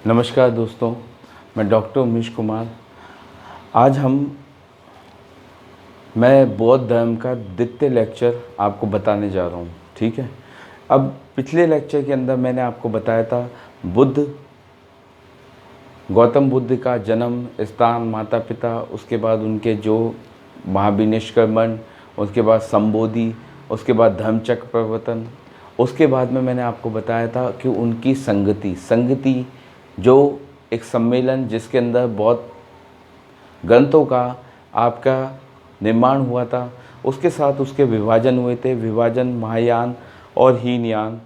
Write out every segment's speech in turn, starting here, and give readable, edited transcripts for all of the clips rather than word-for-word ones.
नमस्कार दोस्तों, मैं डॉक्टर उमेश कुमार। आज मैं बौद्ध धर्म का द्वितीय लेक्चर आपको बताने जा रहा हूँ। ठीक है। अब पिछले लेक्चर के अंदर मैंने आपको बताया था गौतम बुद्ध का जन्म स्थान, माता पिता, उसके बाद उनके जो महाविनिष्क्रमण, उसके बाद संबोधि, उसके बाद धर्मचक्र प्रवर्तन, उसके बाद में मैंने आपको बताया था कि उनकी संगति जो एक सम्मेलन जिसके अंदर बहुत ग्रंथों का आपका निर्माण हुआ था, उसके साथ उसके विभाजन हुए थे। विभाजन महायान और हीनयान।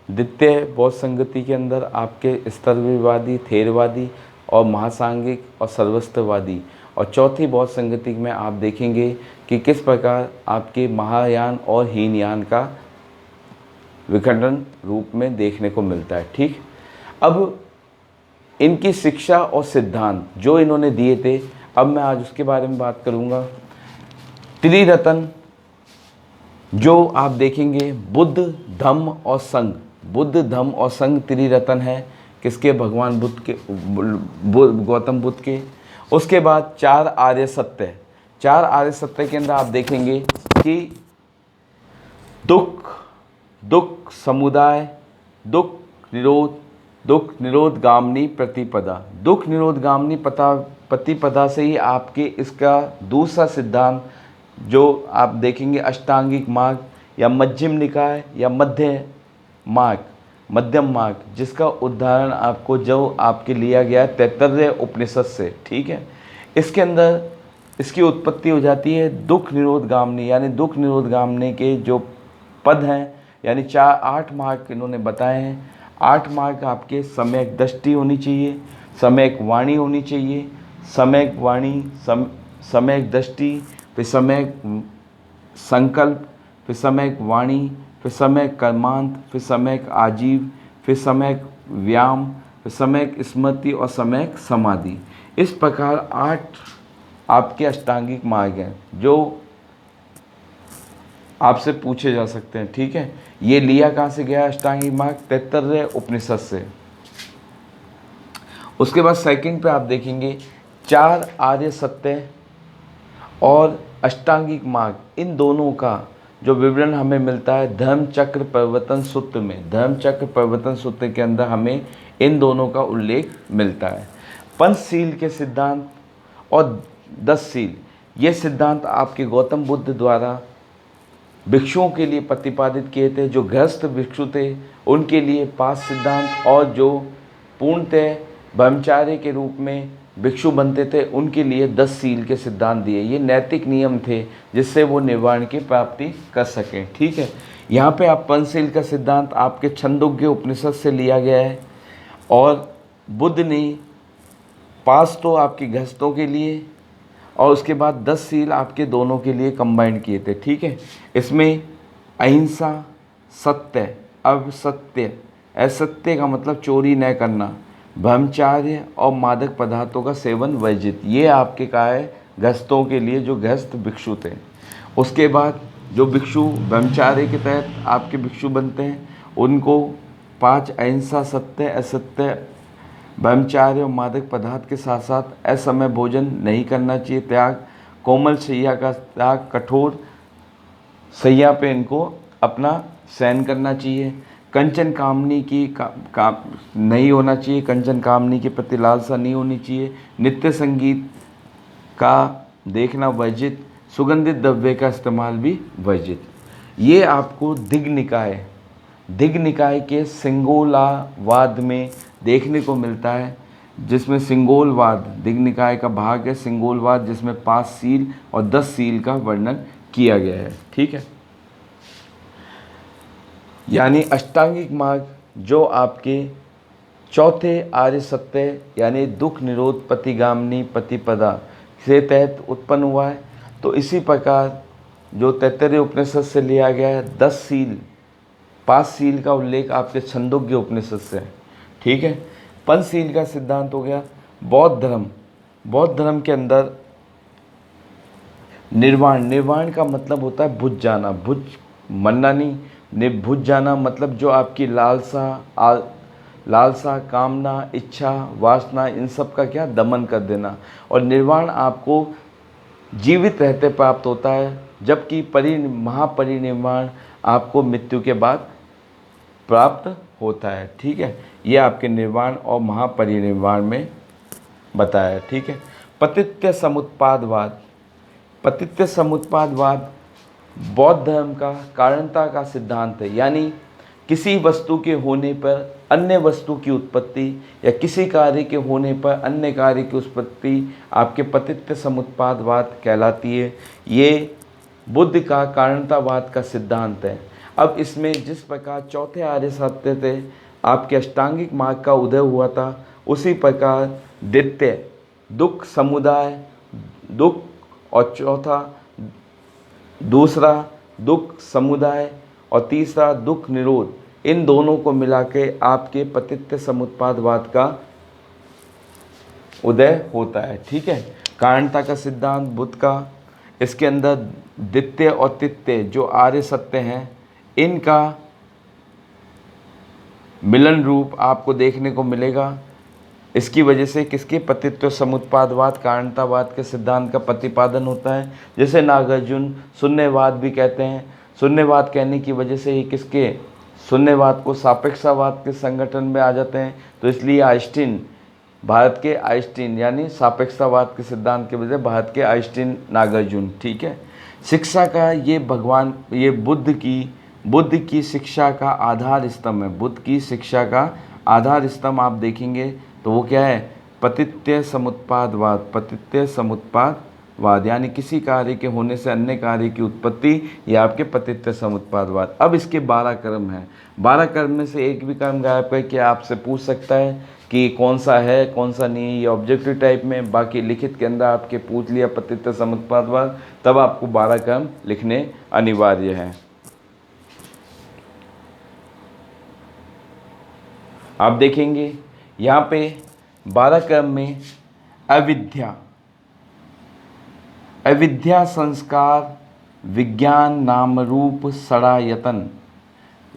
द्वितीय बौद्ध संगति के अंदर आपके स्तरवादी, थेरवादी और महासांगिक और सर्वस्त्रवादी। और चौथी बौद्ध संगति में आप देखेंगे कि किस प्रकार आपके महायान और हीनयान का विखंडन रूप में देखने को मिलता है। ठीक। अब इनकी शिक्षा और सिद्धांत जो इन्होंने दिए थे, अब मैं आज उसके बारे में बात करूंगा। त्रिरत्न जो आप देखेंगे, बुद्ध, धम्म और संघ। बुद्ध, धम्म और संघ त्रिरत्न है किसके? भगवान बुद्ध के, गौतम बुद्ध के। उसके बाद चार आर्य सत्य। चार आर्य सत्य के अंदर आप देखेंगे कि दुख समुदाय, दुख निरोध गामिनी प्रतिपदा। दुख निरोध गामिनी प्रतिपदा से ही आपके इसका दूसरा सिद्धांत जो आप देखेंगे अष्टांगिक मार्ग या मध्यम निकाय या मध्यम मार्ग, जिसका उदाहरण आपको जो आपके लिया गया है तैत्तरीय उपनिषद से। ठीक है। इसके अंदर इसकी उत्पत्ति हो जाती है दुख निरोध गामिनी, यानी दुख निरोध गामिनी के जो पद हैं, यानी 8 मार्ग इन्होंने बताए हैं। 8 मार्ग आपके सम्यक दृष्टि होनी चाहिए, सम्यक वाणी होनी चाहिए, सम्यक वाणी, सम्यक दृष्टि, फिर सम्यक संकल्प, फिर सम्यक वाणी, फिर सम्यक कर्मांत, फिर सम्यक आजीव, फिर सम्यक व्यायाम, फिर सम्यक स्मृति और सम्यक समाधि। इस प्रकार 8 आपके अष्टांगिक मार्ग हैं जो आपसे पूछे जा सकते हैं। ठीक है। ये लिया कहाँ से गया अष्टांगिक मार्ग? तैत्तरीय उपनिषद से। उसके बाद सेकंड पे आप देखेंगे चार आर्य सत्य और अष्टांगिक मार्ग, इन दोनों का जो विवरण हमें मिलता है धर्मचक्र प्रवर्तन सूत्र में। धर्मचक्र प्रवर्तन सूत्र के अंदर हमें इन दोनों का उल्लेख मिलता है। पंचशील के सिद्धांत और 10 शील, ये सिद्धांत आपके गौतम बुद्ध द्वारा भिक्षुओं के लिए प्रतिपादित किए थे। जो गृहस्थ भिक्षु थे उनके लिए 5 सिद्धांत, और जो पूर्णतः ब्रह्मचारी के रूप में भिक्षु बनते थे उनके लिए 10 शील के सिद्धांत दिए। ये नैतिक नियम थे जिससे वो निर्वाण की प्राप्ति कर सकें। ठीक है। यहाँ पे आप पंचशील का सिद्धांत आपके छंदोग्य उपनिषद से लिया गया है, और बुद्ध ने 5 तो आपके गृहस्थों के लिए और उसके बाद 10 शील आपके दोनों के लिए कंबाइंड किए थे। ठीक है। इसमें अहिंसा, सत्य, असत्य, असत्य का मतलब चोरी न करना, ब्रह्मचार्य और मादक पदार्थों का सेवन वर्जित, ये आपके कहा है गृहस्थों के लिए जो गृहस्थ भिक्षु थे। उसके बाद जो भिक्षु ब्रह्मचार्य के तहत आपके भिक्षु बनते हैं उनको 5 अहिंसा, सत्य, असत्य, ब्रह्मचार्य और मादक पदार्थ के साथ साथ असमय भोजन नहीं करना चाहिए, त्याग, कोमल शैया का त्याग, कठोर शैया पे इनको अपना सहन करना चाहिए, कंचन कामनी की नहीं होना चाहिए, कंचन कामनी के प्रति लालसा नहीं होनी चाहिए, नित्य संगीत का देखना वर्जित, सुगंधित द्रव्य का इस्तेमाल भी वर्जित। ये आपको दिग्ग निकाय के सिंगोलावाद में देखने को मिलता है, जिसमें सिंगोलवाद दिग्ग निकाय का भाग है। सिंगोलवाद जिसमें 5 शील और 10 शील का वर्णन किया गया है। ठीक है। यानी अष्टांगिक मार्ग जो आपके चौथे आर्य सत्य यानी दुख निरोध प्रतिगामिनी प्रतिपदा से तहत उत्पन्न हुआ है। तो इसी प्रकार जो तैत्तरीय उपनिषद से लिया गया है 10 शील, 5 शील का उल्लेख आपके छंदोग्य उपनिषद से है। ठीक है। पंचशील का सिद्धांत हो गया बौद्ध धर्म के अंदर निर्वाण का मतलब होता है बुझ जाना, मरना नहीं, बुझ जाना मतलब जो आपकी लालसा, लालसा, कामना, इच्छा, वासना, इन सब का क्या दमन कर देना। और निर्वाण आपको जीवित रहते प्राप्त होता है, जबकि महापरिनिर्वाण आपको मृत्यु के बाद प्राप्त होता है। ठीक है, ये आपके निर्वाण और महापरिनिर्वाण में बताया। ठीक है, पतित्य समुत्पादवाद। पतित्य समुत्पादवाद बौद्ध धर्म का कारणता का सिद्धांत है, यानी किसी वस्तु के होने पर अन्य वस्तु की उत्पत्ति या किसी कार्य के होने पर अन्य कार्य की उत्पत्ति आपके पतित्य समुत्पादवाद कहलाती है। ये बुद्ध का कारणतावाद का सिद्धांत है। अब इसमें जिस प्रकार चौथे आर्य सत्य थे, आपके अष्टांगिक मार्ग का उदय हुआ था, उसी प्रकार द्वितीय दुख समुदाय, दुख, और चौथा दूसरा दुख समुदाय और तीसरा दुख निरोध, इन दोनों को मिला के आपके पतित्य समुत्पादवाद का उदय होता है। ठीक है, कारणता का सिद्धांत बुद्ध का, इसके अंदर द्वितीय और तृतीय जो आर्य सत्य हैं, इनका मिलन रूप आपको देखने को मिलेगा। इसकी वजह से किसके पतित्व समुत्पादवाद कारणतावाद के सिद्धांत का प्रतिपादन होता है। जैसे नागार्जुन शून्यवाद भी कहते हैं। शून्यवाद कहने की वजह से ही किसके शून्यवाद को सापेक्षतावाद के संगठन में आ जाते हैं। तो इसलिए आइंस्टीन, भारत के आइंस्टीन, यानी सापेक्षतावाद के सिद्धांत की वजह से भारत के आइंस्टीन नागार्जुन। ठीक है, शिक्षा का ये बुद्ध की शिक्षा का आधार स्तंभ है। बुद्ध की शिक्षा का आधार स्तंभ आप देखेंगे तो वो क्या है, पतित्य समुत्पादवाद। पतित्य समुत्पादवाद यानी किसी कार्य के होने से अन्य कार्य की उत्पत्ति, ये आपके पतित्य समुत्पादवाद। अब इसके 12 कर्म हैं। 12 कर्म में से एक भी कर्म गायब है कि आपसे पूछ सकता है कि कौन सा है कौन सा नहीं, ये ऑब्जेक्टिव टाइप में। बाकी लिखित के अंदर आपके पूछ लिया पतित्य समुत्पादवाद, तब आपको 12 कर्म लिखने अनिवार्य है। आप देखेंगे यहाँ पे 12 कर्म में अविद्या संस्कार विज्ञान नाम रूप षडायतन,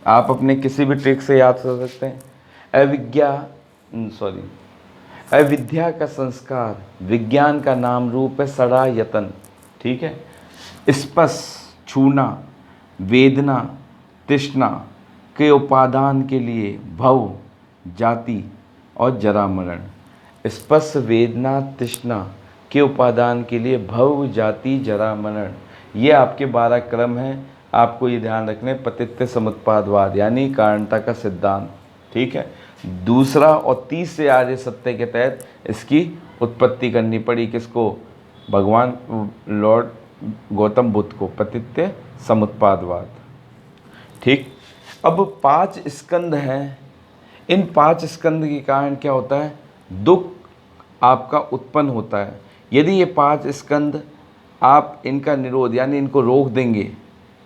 आप अपने किसी भी ट्रिक से याद कर सकते हैं। अविद्या का संस्कार, विज्ञान का नाम रूप है षडायतन। ठीक है, स्पर्श, छूना, वेदना, तृष्णा के उपादान के लिए भव, जाति और जरा मरण। स्पर्श, वेदना, तृष्णा के उपादान के लिए भव, जाति, जरा मरण, ये आपके 12 क्रम हैं। आपको ये ध्यान रखने, पतित्य समुत्पादवाद यानी कारणता का सिद्धांत। ठीक है, दूसरा और तीसरे आर्य सत्य के तहत इसकी उत्पत्ति करनी पड़ी किसको, भगवान लॉर्ड गौतम बुद्ध को, पतित्य समुत्पादवाद। ठीक, अब 5 स्कंद हैं। इन 5 स्कंद के कारण क्या होता है, दुख आपका उत्पन्न होता है। यदि ये 5 स्कंद आप इनका निरोध यानी इनको रोक देंगे,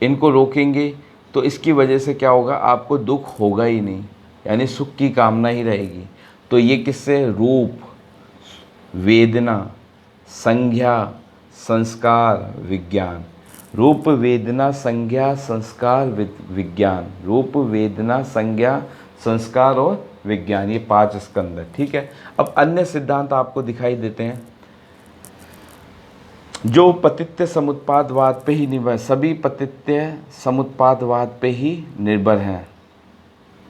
इनको रोकेंगे, तो इसकी वजह से क्या होगा, आपको दुख होगा ही नहीं, यानी सुख की कामना ही रहेगी। तो ये किससे, रूप, वेदना, संज्ञा, संस्कार, विज्ञान। रूप, वेदना, संज्ञा, संस्कार, विज्ञान। रूप, वेदना, संज्ञा, संस्कार और विज्ञान, ये 5 स्कंद है। ठीक है, अब अन्य सिद्धांत आपको दिखाई देते हैं जो पतित्य समुत्पादवाद पे ही निर्भर, सभी पतित्य समुत्पादवाद पे ही निर्भर हैं,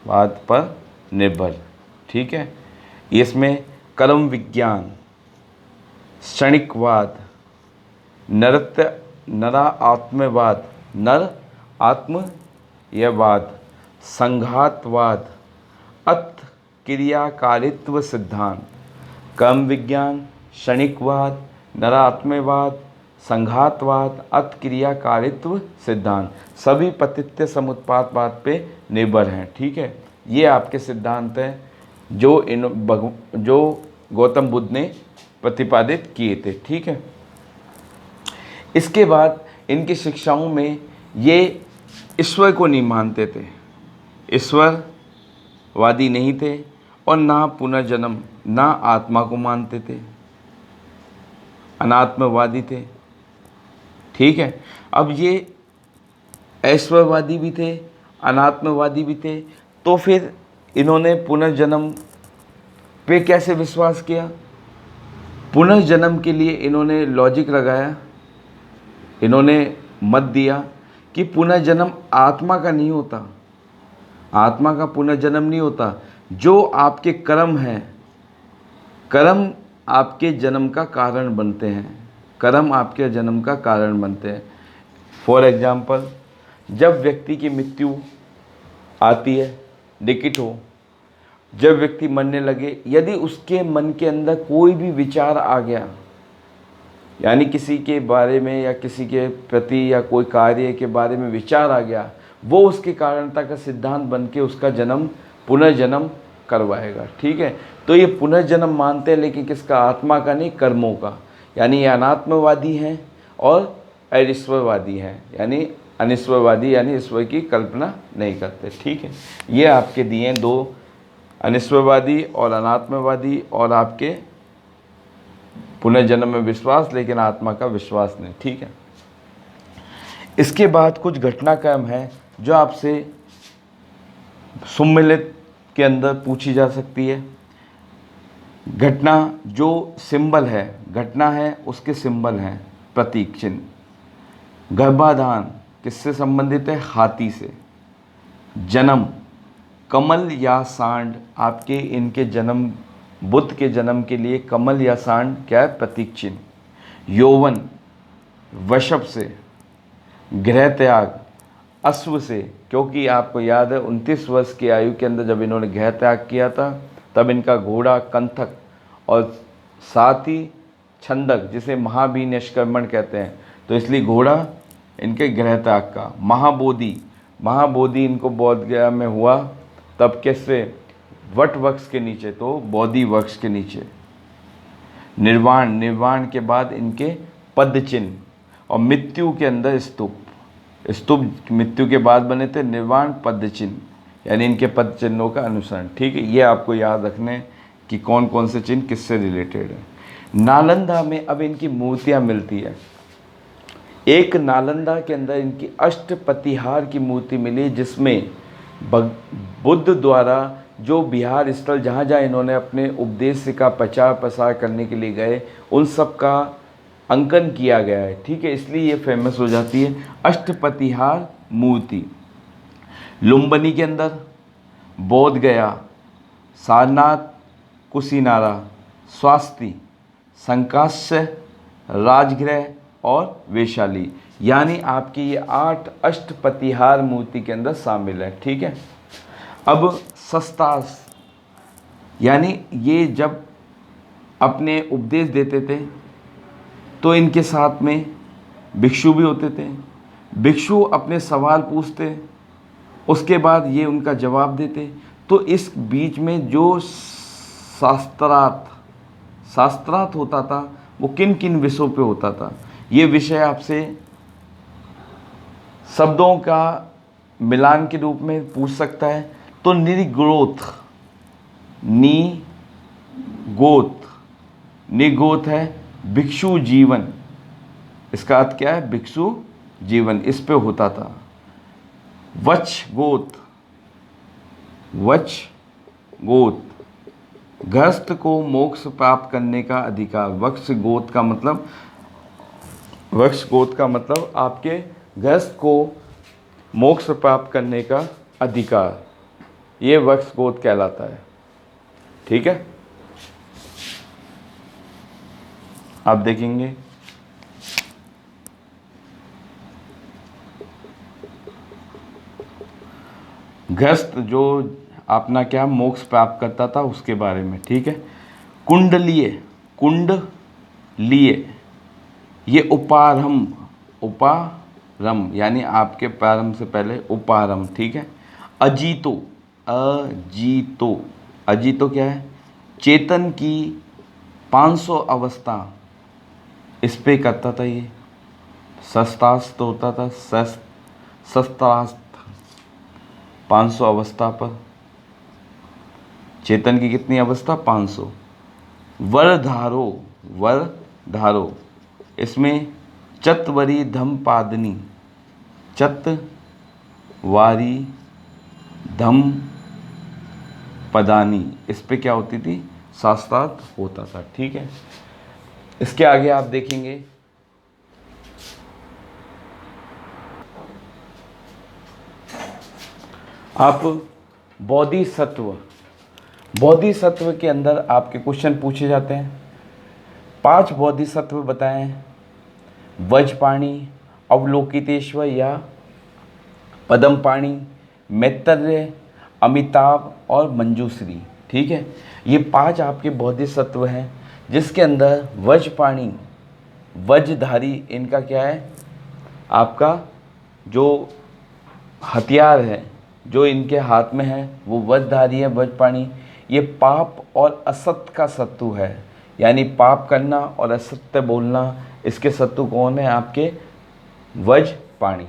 वाद पर निर्भर। ठीक है, इसमें कर्म विज्ञान, क्षणिकवाद, नर आत्मयवाद, संघातवाद, अत क्रियाकारित्व सिद्धांत। कर्म विज्ञान, क्षणिकवाद, नरात्म्यवाद, संघातवाद, अत क्रियाकारित्व सिद्धांत, सभी पतित्य समुत्पादवाद पे निर्भर हैं। ठीक है, ये आपके सिद्धांत हैं जो गौतम बुद्ध ने प्रतिपादित किए थे। ठीक है, इसके बाद इनकी शिक्षाओं में ये ईश्वर को नहीं मानते थे, ईश्वरवादी नहीं थे, और ना पुनर्जन्म, ना आत्मा को मानते थे, अनात्मवादी थे। ठीक है, अब ये ऐश्वर्यवादी भी थे, अनात्मवादी भी थे, तो फिर इन्होंने पुनर्जन्म पे कैसे विश्वास किया? पुनर्जन्म के लिए इन्होंने लॉजिक लगाया, इन्होंने मत दिया कि पुनर्जन्म आत्मा का नहीं होता, आत्मा का पुनर्जन्म नहीं होता। जो आपके कर्म हैं, कर्म आपके जन्म का कारण बनते हैं, कर्म आपके जन्म का कारण बनते हैं। फॉर एग्जाम्पल, जब व्यक्ति की मृत्यु आती है, निकट हो, जब व्यक्ति मरने लगे, यदि उसके मन के अंदर कोई भी विचार आ गया, यानी किसी के बारे में या किसी के प्रति या कोई कार्य के बारे में विचार आ गया, वो उसके कारणता का सिद्धांत बन के उसका जन्म, पुनर्जन्म करवाएगा। ठीक है, तो ये पुनर्जन्म मानते हैं, लेकिन किसका? आत्मा का नहीं, कर्मों का। यानी ये अनात्मवादी हैं और अईश्वरवादी हैं, यानी अनिश्वरवादी, यानी ईश्वर की कल्पना नहीं करते। ठीक है, ये आपके दिए दो, अनिश्वरवादी और अनात्मवादी, और आपके पुनर्जन्म में विश्वास लेकिन आत्मा का विश्वास नहीं। ठीक है, इसके बाद कुछ घटनाक्रम है जो आपसे सम्मिलित के अंदर पूछी जा सकती है। घटना जो सिंबल है, घटना है उसके सिंबल हैं, प्रतीक चिन्ह। गर्भाधान किससे संबंधित है? हाथी से। जन्म, कमल या सांड, आपके इनके जन्म, बुद्ध के जन्म के लिए कमल या सांड क्या है? प्रतीक चिन्ह। यौवन, वृषभ से। गृह त्याग, अश्व से, क्योंकि आपको याद है 29 वर्ष की आयु के अंदर जब इन्होंने गृह त्याग किया था, तब इनका घोड़ा कंथक और साथ ही छंदक, जिसे महाबी निष्क्रमण कहते हैं, तो इसलिए घोड़ा इनके गृह त्याग का। महाबोधि, महाबोधि इनको बोध गया में हुआ, तब किससे? वट वृक्ष के नीचे, तो बोधि वृक्ष के नीचे। निर्वाण, निर्वाण के बाद इनके पद चिन्ह, और मृत्यु के अंदर स्तूप, स्तूप मृत्यु के बाद बने थे। निर्वाण, पद चिन्ह, यानी इनके पद चिन्हों का अनुसरण। ठीक है, ये आपको याद रखने कि कौन कौन से चिन्ह किससे रिलेटेड है। नालंदा में अब इनकी मूर्तियाँ मिलती है। एक नालंदा के अंदर इनकी अष्टपतिहार की मूर्ति मिली, जिसमें बुद्ध द्वारा जो बिहार स्थल जहाँ जहाँ इन्होंने अपने उपदेश का प्रचार प्रसार करने के लिए गए, उन सब का अंकन किया गया है। ठीक है, इसलिए ये फेमस हो जाती है अष्टपतिहार मूर्ति। लुम्बिनी के अंदर बोध गया, सारनाथ, कुशीनारा, स्वास्ति, संकास्य, राजगृह और वैशाली, यानी आपकी ये 8 अष्टपतिहार मूर्ति के अंदर शामिल है। ठीक है, अब सस्तास, यानी ये जब अपने उपदेश देते थे तो इनके साथ में भिक्षु भी होते थे। भिक्षु अपने सवाल पूछते, उसके बाद ये उनका जवाब देते। तो इस बीच में जो शास्त्रार्थ होता था, वो किन किन विषयों पे होता था, ये विषय आपसे शब्दों का मिलान के रूप में पूछ सकता है। तो निगोथ, निगोथ है भिक्षु जीवन, इसका अर्थ क्या है? भिक्षु जीवन, इस पे होता था। वचगोत, गृहस्थ को मोक्ष प्राप्त करने का अधिकार। वक्ष गोत का मतलब आपके गृहस्थ को मोक्ष प्राप्त करने का अधिकार, ये वक्ष गोत कहलाता है। ठीक है, आप देखेंगे गृहस्थ जो अपना क्या मोक्ष प्राप्त करता था उसके बारे में। ठीक है, कुंडलीय, ये उपारम, यानी आपके प्रारंभ से पहले उपारम। ठीक है, अजीतो क्या है? चेतन की 500 अवस्था, इस पे करता था ये। शस्त्रास्त्र होता था, शस्त्रास्त्र 500 अवस्था पर। चेतन की कितनी अवस्था? 500। वरधारो, इसमें चतवरी धम्पादनी, चतवारी धम पदानी, इस पे क्या होती थी, शास्त्रार्थ होता था। ठीक है, इसके आगे आप देखेंगे आप बोधिसत्व। बोधिसत्व के अंदर आपके क्वेश्चन पूछे जाते हैं। 5 बोधिसत्व बताएं, वज्रपाणि, अवलोकितेश्वर या पद्मपाणि, मैत्रेय, अमिताभ और मंजूश्री। ठीक है, ये 5 आपके बोधिसत्व हैं, जिसके अंदर वज्रपाणि, वज्रधारी, इनका क्या है, आपका जो हथियार है जो इनके हाथ में है वो वज्रधारी है, वज्रपाणि। ये पाप और असत्य का शत्रु है, यानी पाप करना और असत्य बोलना, इसके शत्रु कौन है, आपके वज्रपाणि।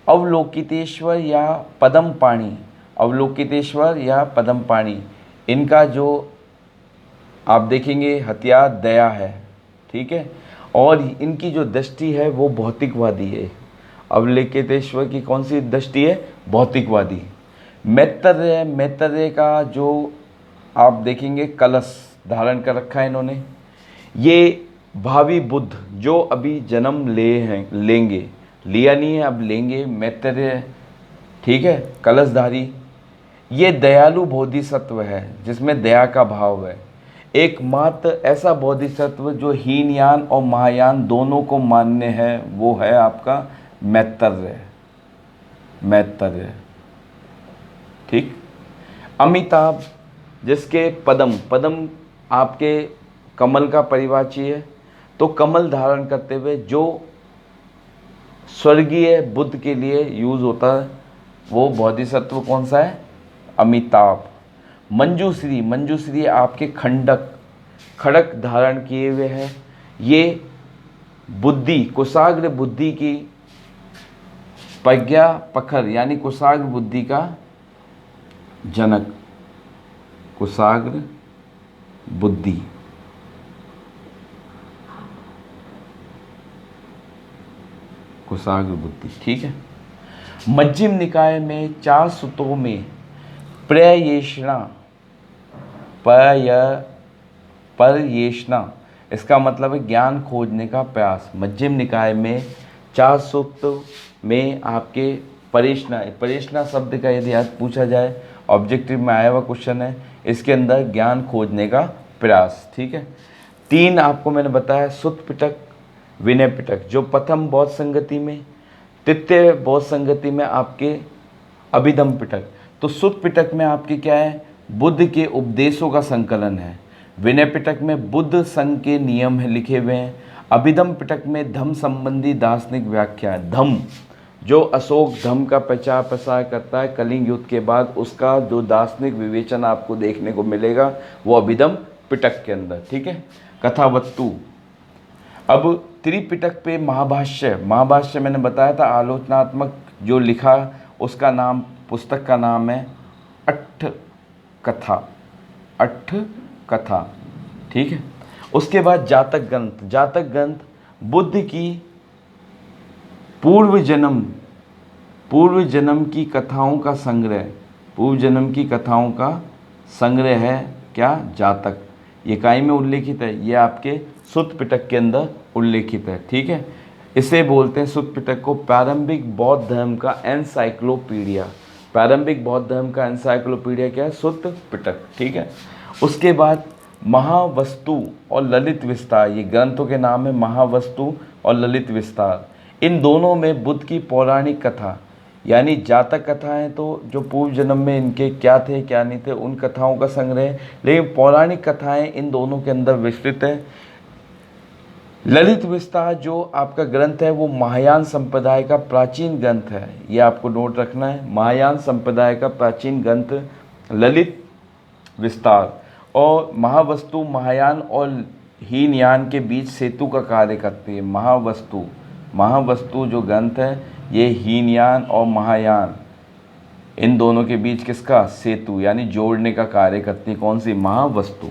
अवलोकितेश्वर या पद्मपाणि, अवलोकितेश्वर या पद्मपाणि, इनका जो आप देखेंगे हथियार दया है। ठीक है, और इनकी जो दृष्टि है वो भौतिकवादी है। अवलोकितेश्वर की कौन सी दृष्टि है, भौतिकवादी। मैत्रेय, मैत्रेय का जो आप देखेंगे कलश धारण कर रखा है इन्होंने, ये भावी बुद्ध जो अभी जन्म लेंगे, लिया नहीं है अब लेंगे, मैत्रेय। ठीक है, कलशधारी, ये दयालु बोधिसत्व है जिसमें दया का भाव है। एकमात्र ऐसा बोधिसत्व जो हीनयान और महायान दोनों को मान्य है वो है आपका मैत्रेय, मैत्रेय। ठीक, अमिताभ, जिसके पद्म, पद्म आपके कमल का परिवाची है, तो कमल धारण करते हुए जो स्वर्गीय बुद्ध के लिए यूज होता है वो बोधिसत्व कौन सा है, अमिताभ। मंजूश्री, मंजूश्री आपके खंडक, खड़क धारण किए हुए हैं, ये बुद्धि, कुशाग्र बुद्धि की प्रज्ञा पखर, यानी कुशाग्र बुद्धि का जनक, कुशाग्र बुद्धि। कुशाग्र बुद्धि। ठीक है, मध्यम निकाय में 4 सूत्रों में प्रयेषणा, परयेषणा, इसका मतलब है ज्ञान खोजने का प्रयास। मध्यम निकाय में 4 सूत्र में आपके परेषणा, परेषणा शब्द का यदि आज पूछा जाए, ऑब्जेक्टिव में आया हुआ क्वेश्चन है, इसके अंदर ज्ञान खोजने का प्रयास। ठीक है, 3 आपको मैंने बताया, सुत्त पिटक, विनय पिटक, जो प्रथम बौद्ध संगति में, तृतीय बौद्ध संगति में आपके अभिधम पिटक। तो सुत्त पिटक में आपके क्या है, बुद्ध के उपदेशों का संकलन है। विनय पिटक में बुद्ध संघ के नियम है लिखे हुए हैं। अभिधम पिटक में धम्म संबंधी दार्शनिक व्याख्या है। धम्म, जो अशोक धम्म का प्रचार प्रसार करता है कलिंग युद्ध के बाद, उसका जो दार्शनिक विवेचन आपको देखने को मिलेगा वो अभिधम पिटक के अंदर। ठीक है, कथावस्तु। अब त्रिपिटक पे महाभाष्य, महाभाष्य मैंने बताया था आलोचनात्मक जो लिखा, उसका नाम, पुस्तक का नाम है अट्ठ कथा, अट्ठ कथा। ठीक है, उसके बाद जातक ग्रंथ, जातक ग्रंथ बुद्ध की पूर्व जन्म की कथाओं का संग्रह, पूर्व जन्म की कथाओं का संग्रह है क्या, जातक। ये काय में उल्लेखित है, ये आपके सुत्त पिटक के अंदर उल्लेखित है। ठीक है, इसे बोलते हैं सुत्त पिटक को प्रारंभिक बौद्ध धर्म का एनसाइक्लोपीडिया। प्रारंभिक बौद्ध धर्म का एनसाइक्लोपीडिया क्या है, सुत्त पिटक। ठीक है, उसके बाद महावस्तु और ललित विस्तार, ये ग्रंथों के नाम है महावस्तु और ललित विस्तार। इन दोनों में बुद्ध की पौराणिक कथा, यानी जातक कथाएं तो जो पूर्व जन्म में इनके क्या थे क्या नहीं थे उन कथाओं का संग्रह, लेकिन पौराणिक कथाएं इन दोनों के अंदर विस्तृत है। ललित विस्तार जो आपका ग्रंथ है वो महायान संप्रदाय का प्राचीन ग्रंथ है, ये आपको नोट रखना है। महायान संप्रदाय का प्राचीन ग्रंथ ललित विस्तार। और महावस्तु महायान और हीनयान के बीच सेतु का कार्य करती है। महावस्तु जो ग्रंथ है ये हीनयान और महायान इन दोनों के बीच किसका, सेतु, यानी जोड़ने का कार्य करती है। कौन सी, महावस्तु।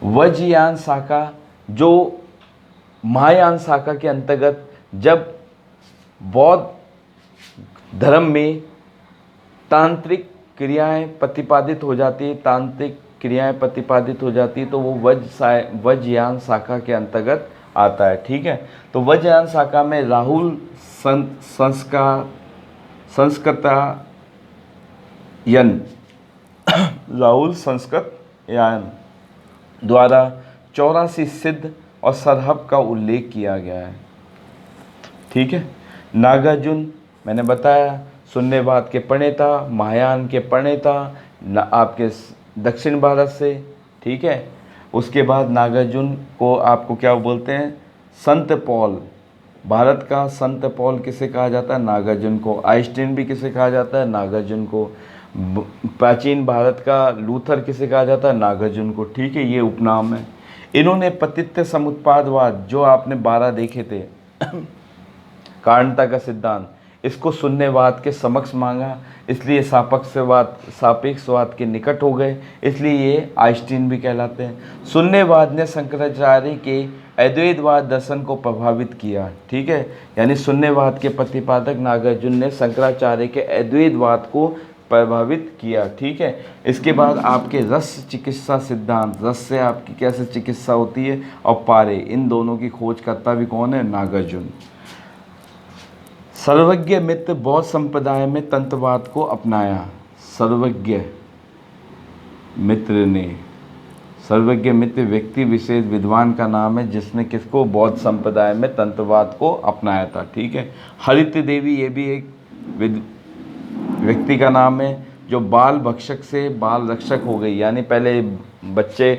वज्रयान शाखा, जो महायान शाखा के अंतर्गत जब बौद्ध धर्म में तांत्रिक क्रियाएं प्रतिपादित हो जाती है, तांत्रिक क्रियाएं प्रतिपादित हो जाती है, तो वो वज्रयान शाखा के अंतर्गत आता है। ठीक है, तो वज्रयान शाखा में राहुल संस्कृतायन राहुल संस्कृतयान द्वारा 84 सिद्ध और सरहब का उल्लेख किया गया है। ठीक है, नागार्जुन मैंने बताया शून्यवाद के प्रणेता, महायान के प्रणेता, आपके दक्षिण भारत से। ठीक है, उसके बाद नागार्जुन को आपको क्या बोलते हैं, संत पॉल, भारत का संत पॉल किसे कहा जाता है, नागार्जुन को। आइंस्टीन भी किसे कहा जाता है, नागार्जुन को। प्राचीन भारत का लूथर किसे कहा जाता है, नागार्जुन को। ठीक है, ये उपनाम है। इन्होंने पतित्व समुत्पादवाद जो आपने 12 देखे थे कारणता का सिद्धांत, इसको शून्यवाद के समक्ष मांगा, इसलिए सापेक्षवाद के निकट हो गए, इसलिए ये आइंस्टीन भी कहलाते हैं। शून्यवाद ने शंकराचार्य के अद्वैतवाद दर्शन को प्रभावित किया। ठीक है, यानी शून्यवाद के प्रतिपादक नागार्जुन ने शंकराचार्य के अद्वैतवाद को प्रभावित किया। ठीक है, इसके बाद आपके रस चिकित्सा सिद्धांत, रस से आपकी कैसे चिकित्सा होती है, और पारे, इन दोनों की खोजकर्ता भी कौन है, नागार्जुन। सर्वज्ञ मित्र बौद्ध संप्रदाय में तंत्रवाद को अपनाया। सर्वज्ञ मित्र व्यक्ति विशेष विद्वान का नाम है जिसने किसको, बौद्ध संप्रदाय में तंत्रवाद को अपनाया था। ठीक है, हरित देवी ये भी एक व्यक्ति का नाम है जो बाल भक्षक से बाल रक्षक हो गई, यानी पहले बच्चे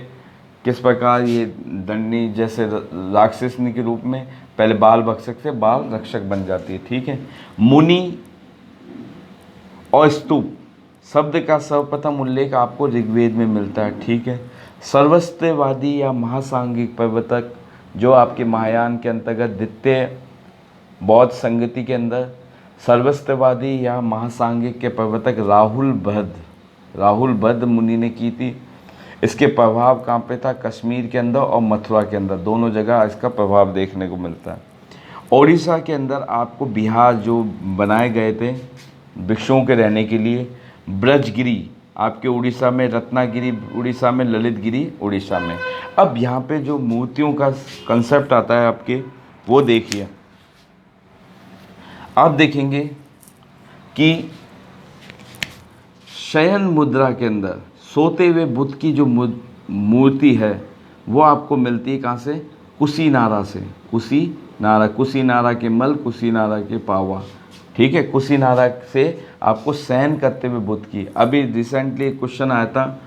किस प्रकार ये दंडनी जैसे राक्षसनी के रूप में पहले बाल भक्षक से बाल रक्षक बन जाती है। ठीक है, मुनि और स्तूप शब्द का सर्वप्रथम उल्लेख आपको ऋग्वेद में मिलता है। ठीक है, सर्वस्त्रवादी या महासांगिक प्रवर्तक जो आपके महायान के अंतर्गत द्वितीय बौद्ध संगति के अंदर सर्वस्त्रवादी या महासांगिक के प्रवर्तक राहुल भद्र मुनि ने की थी। इसके प्रभाव कहाँ पे था, कश्मीर के अंदर और मथुरा के अंदर, दोनों जगह इसका प्रभाव देखने को मिलता है। ओडिशा के अंदर आपको बिहार जो बनाए गए थे भिक्षुओं के रहने के लिए, ब्रजगिरी आपके उड़ीसा में, रत्नागिरी उड़ीसा में, ललितगिरी उड़ीसा में। अब यहाँ पे जो मूर्तियों का कंसेप्ट आता है आपके, वो देखिए। आप देखेंगे कि शयन मुद्रा के अंदर सोते हुए बुद्ध की जो मूर्ति है वो आपको मिलती है कहाँ से, कुशीनारा से। कुशीनारा के मल, कुशीनारा के पावा। ठीक है, कुशीनारा से आपको शयन करते हुए बुद्ध की। अभी रिसेंटली क्वेश्चन आया था,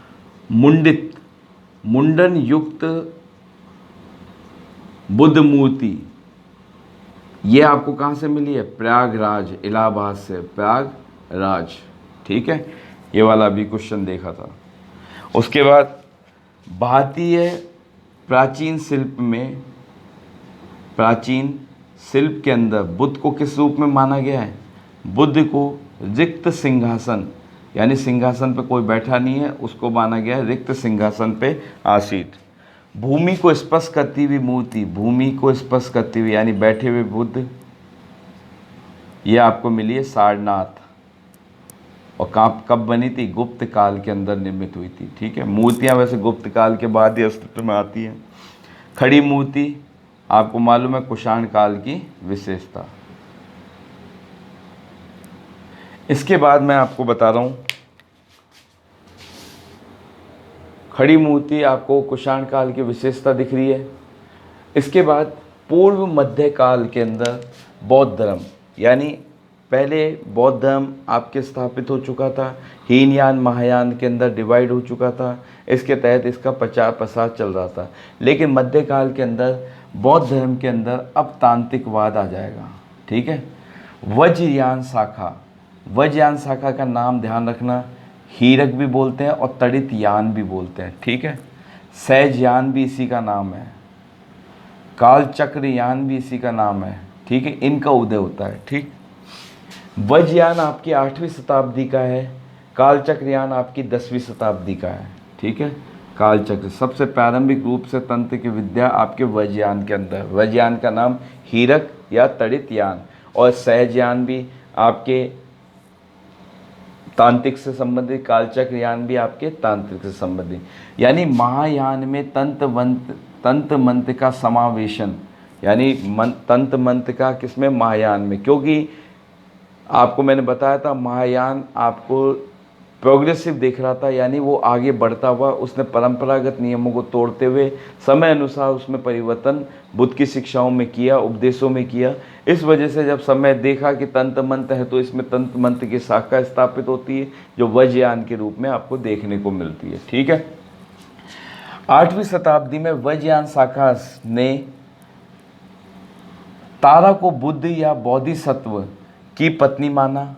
मुंडन युक्त बुद्ध मूर्ति, ये आपको कहाँ से मिली है, प्रयागराज, इलाहाबाद से, प्रयागराज। ठीक है, ये वाला भी क्वेश्चन देखा था। उसके बाद भारतीय प्राचीन शिल्प के अंदर बुद्ध को किस रूप में माना गया है, बुद्ध को रिक्त सिंहासन, यानी सिंहासन पे कोई बैठा नहीं है, उसको माना गया है रिक्त सिंहासन पे आसीन। भूमि को स्पर्श करती हुई मूर्ति, भूमि को स्पर्श करती हुई यानी बैठे हुए बुद्ध, ये आपको मिली है सारनाथ। और कब बनी थी, गुप्त काल के अंदर निर्मित हुई थी। ठीक है, मूर्तियाँ वैसे गुप्त काल के बाद ही अस्तित्व में आती हैं। खड़ी मूर्ति आपको मालूम है कुषाण काल की विशेषता। इसके बाद मैं आपको बता रहा हूँ, खड़ी मूर्ति आपको कुषाण काल की विशेषता दिख रही है। इसके बाद पूर्व मध्य काल के अंदर बौद्ध धर्म, यानी पहले बौद्ध धर्म आपके स्थापित हो चुका था, हीनयान महायान के अंदर डिवाइड हो चुका था, इसके तहत इसका प्रचार प्रसार चल रहा था। लेकिन मध्यकाल के अंदर बौद्ध धर्म के अंदर अब तांत्रिकवाद आ जाएगा। ठीक है, वज्रयान शाखा का नाम ध्यान रखना, हीरक भी बोलते हैं और तड़ित यान भी बोलते हैं। ठीक है, सहजयान भी इसी का नाम है, कालचक्र यान भी इसी का नाम है। ठीक है, इनका उदय होता है। ठीक, वज्रयान आपकी 8वीं शताब्दी का है, कालचक्रयान आपकी 10वीं शताब्दी का है। ठीक है, कालचक्र सबसे प्रारंभिक रूप से तंत्र की विद्या आपके वज्रयान के अंदर, वज्रयान का नाम हीरक या तड़ित यान, और सहजयान भी आपके तांत्रिक से संबंधित, कालचक्र यान भी आपके तांत्रिक से संबंधित। यानी महायान में तंत्र मंत्र का समावेशन, यानी तंत्र मंत्र का किसमें, महायान में। क्योंकि आपको मैंने बताया था महायान आपको प्रोग्रेसिव देख रहा था, यानी वो आगे बढ़ता हुआ, उसने परंपरागत नियमों को तोड़ते हुए समय अनुसार उसमें परिवर्तन बुद्ध की शिक्षाओं में किया, उपदेशों में किया। इस वजह से जब समय देखा कि तंत्र मंत्र है तो इसमें तंत्र मंत्र की शाखा स्थापित होती है जो वज्रयान के रूप में आपको देखने को मिलती है। ठीक है। 8वीं शताब्दी में वज्रयान शाखा ने तारा को बुद्ध या बोधिसत्व की पत्नी माना,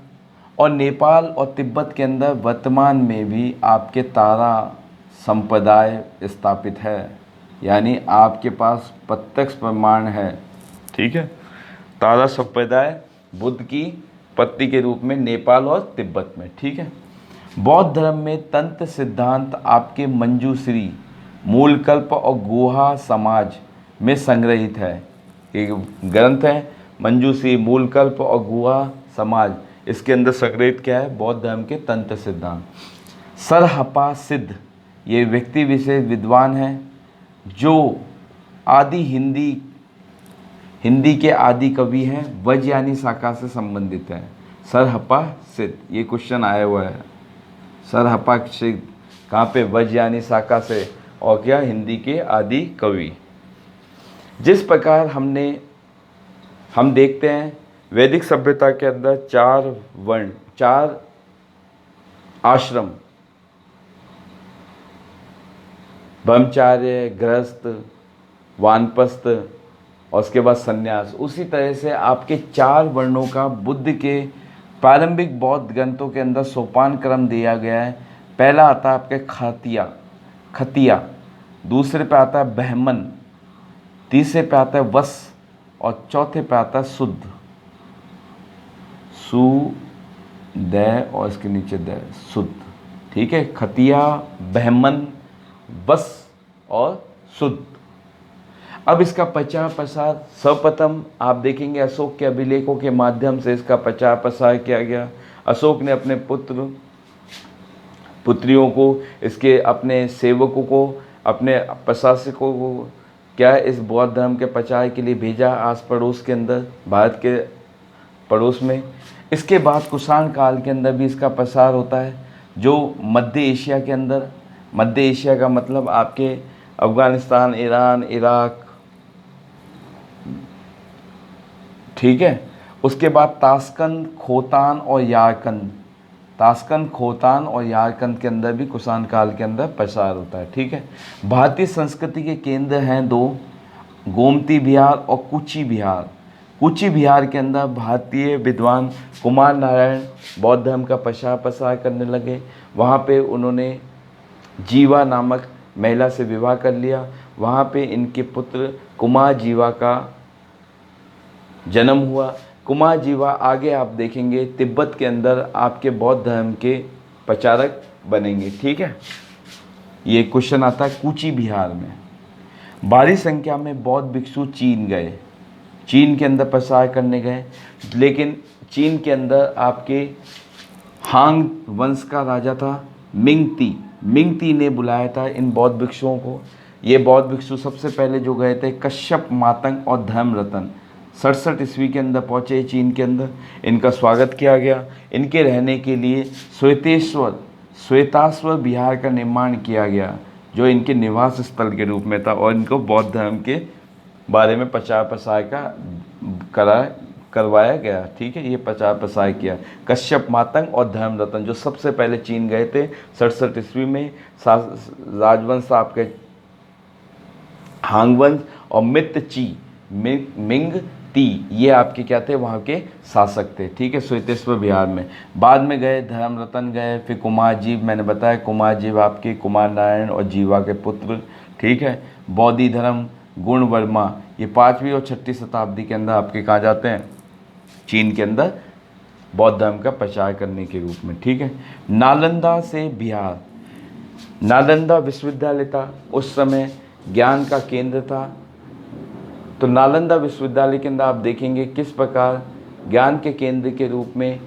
और नेपाल और तिब्बत के अंदर वर्तमान में भी आपके तारा संप्रदाय स्थापित है, यानी आपके पास प्रत्यक्ष प्रमाण है। ठीक है। तारा संप्रदाय बुद्ध की पत्नी के रूप में नेपाल और तिब्बत में। ठीक है। बौद्ध धर्म में तंत्र सिद्धांत आपके मंजूश्री, मूलकल्प और गुहा समाज में संग्रहित है। एक ग्रंथ है मंजूश्री, मूलकल्प और गुहा समाज, इसके अंदर संग्रहित क्या है, बौद्ध धर्म के तंत्र सिद्धांत। सरहपा सिद्ध ये व्यक्ति विशेष विद्वान हैं जो आदि हिंदी के आदि कवि हैं, वज्रयानी शाखा से संबंधित हैं। सरहपा सिद्ध, ये क्वेश्चन आया हुआ है। सरहपा सिद्ध कहाँ पे, वज्रयानी शाखा से, और क्या, हिंदी के आदि कवि। जिस प्रकार हम देखते हैं वैदिक सभ्यता के अंदर 4 वर्ण, 4 आश्रम, ब्रह्मचार्य, गृहस्थ, वानप्रस्थ और उसके बाद संन्यास। उसी तरह से आपके 4 वर्णों का बुद्ध के प्रारंभिक बौद्ध ग्रंथों के अंदर सोपान क्रम दिया गया है। पहला आता है आपके खतिया, दूसरे पे आता है ब्राह्मण, तीसरे पे आता है वश, और चौथे पे आता है शुद्ध, और इसके नीचे द, शुद्ध। ठीक है। खतिया, ब्राह्मण, वश और शुद्ध। अब इसका प्रचार प्रसार सर्वप्रथम आप देखेंगे अशोक के अभिलेखों के माध्यम से इसका प्रचार प्रसार किया गया। अशोक ने अपने पुत्रियों को, इसके अपने सेवकों को, अपने प्रशासकों को क्या है, इस बौद्ध धर्म के प्रचार के लिए भेजा आस पड़ोस के अंदर, भारत के पड़ोस में। इसके बाद कुषाण काल के अंदर भी इसका प्रसार होता है, जो मध्य एशिया के अंदर, मध्य एशिया का मतलब आपके अफगानिस्तान, ईरान, इराक। ठीक है। उसके बाद ताशकंद, खोतान और यारकंद, के अंदर भी कुषाण काल के अंदर प्रसार होता है। ठीक है। भारतीय संस्कृति के केंद्र हैं 2, गोमती बिहार और कूची बिहार। कूची बिहार के अंदर भारतीय विद्वान कुमार नारायण बौद्ध धर्म का प्रचार प्रसार करने लगे। वहाँ पे उन्होंने जीवा नामक महिला से विवाह कर लिया। वहाँ पे इनके पुत्र कुमार जीवा का जन्म हुआ। कुमार जीवा आगे आप देखेंगे तिब्बत के अंदर आपके बौद्ध धर्म के प्रचारक बनेंगे। ठीक है। ये क्वेश्चन आता है कूची बिहार में। भारी संख्या में बौद्ध भिक्षु चीन गए, चीन के अंदर प्रसार करने गए, लेकिन चीन के अंदर आपके हांग वंश का राजा था मिंगती ने बुलाया था इन बौद्ध भिक्षुओं को। ये बौद्ध भिक्षु सबसे पहले जो गए थे कश्यप, मातंग और धर्मरतन 67 ईस्वी के अंदर पहुँचे चीन के अंदर। इनका स्वागत किया गया। इनके रहने के लिए श्वेताश्वर विहार का निर्माण किया गया जो इनके निवास स्थल के रूप में था, और इनको बौद्ध धर्म के बारे में प्रचार प्रसार करवाया गया। ठीक है। ये प्रचार प्रसार किया कश्यप, मातंग और धर्मरतन, जो सबसे पहले चीन गए थे 67 ईस्वी में। राजवंश आपके हांग वंश और मिंग ती, ये आपके क्या थे, वहाँ के शासक थे। ठीक है। श्वेतेश्वर बिहार में बाद में गए, धर्मरतन गए, फिर कुमारजीव, मैंने बताया कुमारजीव आपके कुमार नारायण और जीवा के पुत्र। ठीक है। बौद्धि धर्म, गुण वर्मा, ये 5वीं और 6वीं शताब्दी के अंदर आपके कहाँ जाते हैं, चीन के अंदर बौद्ध धर्म का प्रचार करने के रूप में। ठीक है। नालंदा से बिहार, नालंदा विश्वविद्यालय था, उस समय ज्ञान का केंद्र था। तो नालंदा विश्वविद्यालय के अंदर आप देखेंगे किस प्रकार ज्ञान के केंद्र के रूप में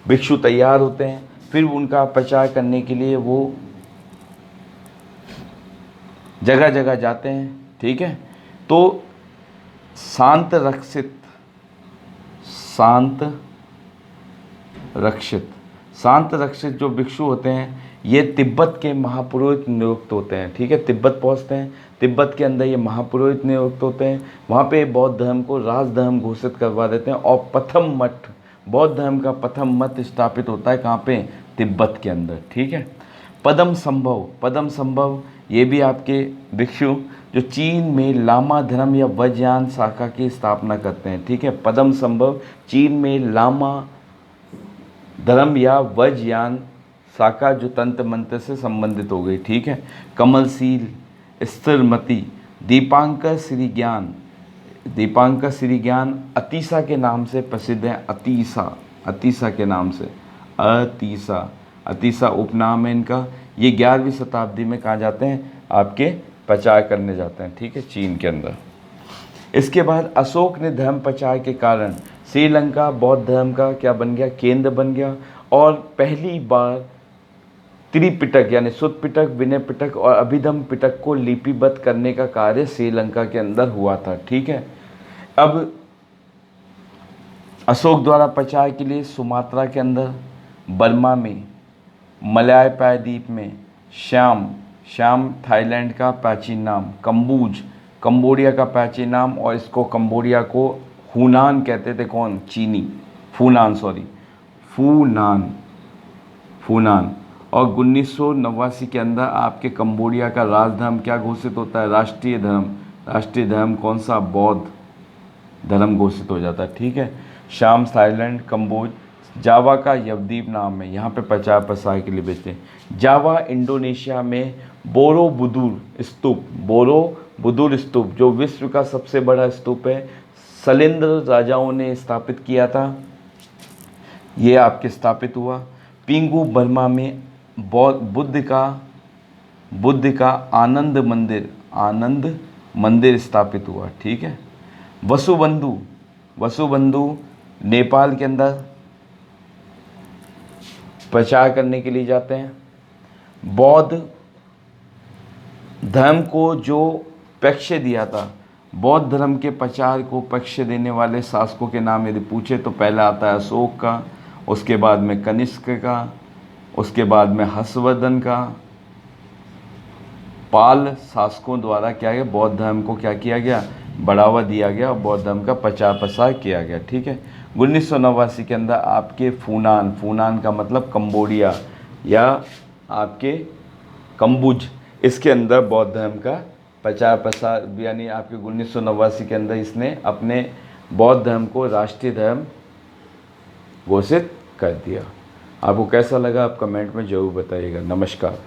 भिक्षु तैयार होते हैं। फिर उनका प्रचार करने के लिए वो जगह जगह जाते हैं। ठीक है, तो शांत रक्षित शांत रक्षित जो भिक्षु होते हैं ये तिब्बत के महापुरोहित नियुक्त होते हैं। ठीक है, तिब्बत पहुंचते हैं, तिब्बत के अंदर ये महापुरोहित नियुक्त होते हैं, वहाँ पे बौद्ध धर्म को राजधर्म घोषित करवा देते हैं और प्रथम मठ, बौद्ध धर्म का प्रथम मठ स्थापित होता है कहाँ पे, तिब्बत के अंदर। ठीक है, पदम संभव ये भी आपके भिक्षु जो चीन में लामा धर्म या वज्रयान शाखा की स्थापना करते हैं। ठीक है, पदम संभव चीन में लामा धर्म या वज्रयान शाखा जो तंत्र मंत्र से संबंधित हो गई। ठीक है, कमलशील, स्थिरमति, दीपांकर श्री ज्ञान अतीसा के नाम से प्रसिद्ध है। अतीसा के नाम से, अतीसा उपनाम है इनका। ये 11वीं शताब्दी में कहाँ जाते हैं, आपके प्रचार करने जाते हैं। ठीक है, चीन के अंदर। इसके बाद अशोक ने धर्म प्रचार के कारण श्रीलंका बौद्ध धर्म का क्या बन गया, केंद्र बन गया। और पहली बार त्रिपिटक यानी शुद्ध पिटक, विनय पिटक और अभिधम पिटक को लिपिबद्ध करने का कार्य श्रीलंका के अंदर हुआ था। ठीक है, अब अशोक द्वारा प्रचार के लिए सुमात्रा के अंदर, बर्मा में, मलय प्रायद्वीप में, श्याम थाईलैंड का प्राचीन नाम, कंबोज कंबोडिया का प्राचीन नाम, और इसको कंबोडिया को हुनान कहते थे। कौन, चीनी, फूनान। और 1989 के अंदर आपके कंबोडिया का राजधर्म क्या घोषित होता है, राष्ट्रीय धर्म कौन सा, बौद्ध धर्म घोषित हो जाता है। ठीक है, श्याम थाईलैंड, कंबोज, जावा का यवद्वीप नाम है, यहाँ पे प्रचार प्रसार के लिए भेजते हैं। जावा इंडोनेशिया में बोरोबुदुर स्तूप जो विश्व का सबसे बड़ा स्तूप है, शैलेंद्र राजाओं ने स्थापित किया था, ये आपके स्थापित हुआ। पिंगू बर्मा में बुद्ध का आनंद मंदिर स्थापित हुआ। ठीक है, वसुबंधु नेपाल के अंदर प्रचार करने के लिए जाते हैं। बौद्ध धर्म को जो पक्ष दिया था, बौद्ध धर्म के प्रचार को पक्ष देने वाले शासकों के नाम यदि पूछे तो पहला आता है अशोक का, उसके बाद में कनिष्क का, उसके बाद में हर्षवर्धन का। पाल शासकों द्वारा क्या गया, बौद्ध धर्म को क्या किया गया, बढ़ावा दिया गया और बौद्ध धर्म का प्रचार प्रसार किया गया। ठीक है, 1989 के अंदर आपके फूनान का मतलब कंबोडिया या आपके कंबुज, इसके अंदर बौद्ध धर्म का प्रचार प्रसार, यानी आपके 1989 के अंदर इसने अपने बौद्ध धर्म को राष्ट्रीय धर्म घोषित कर दिया। आपको कैसा लगा आप कमेंट में ज़रूर बताइएगा। नमस्कार।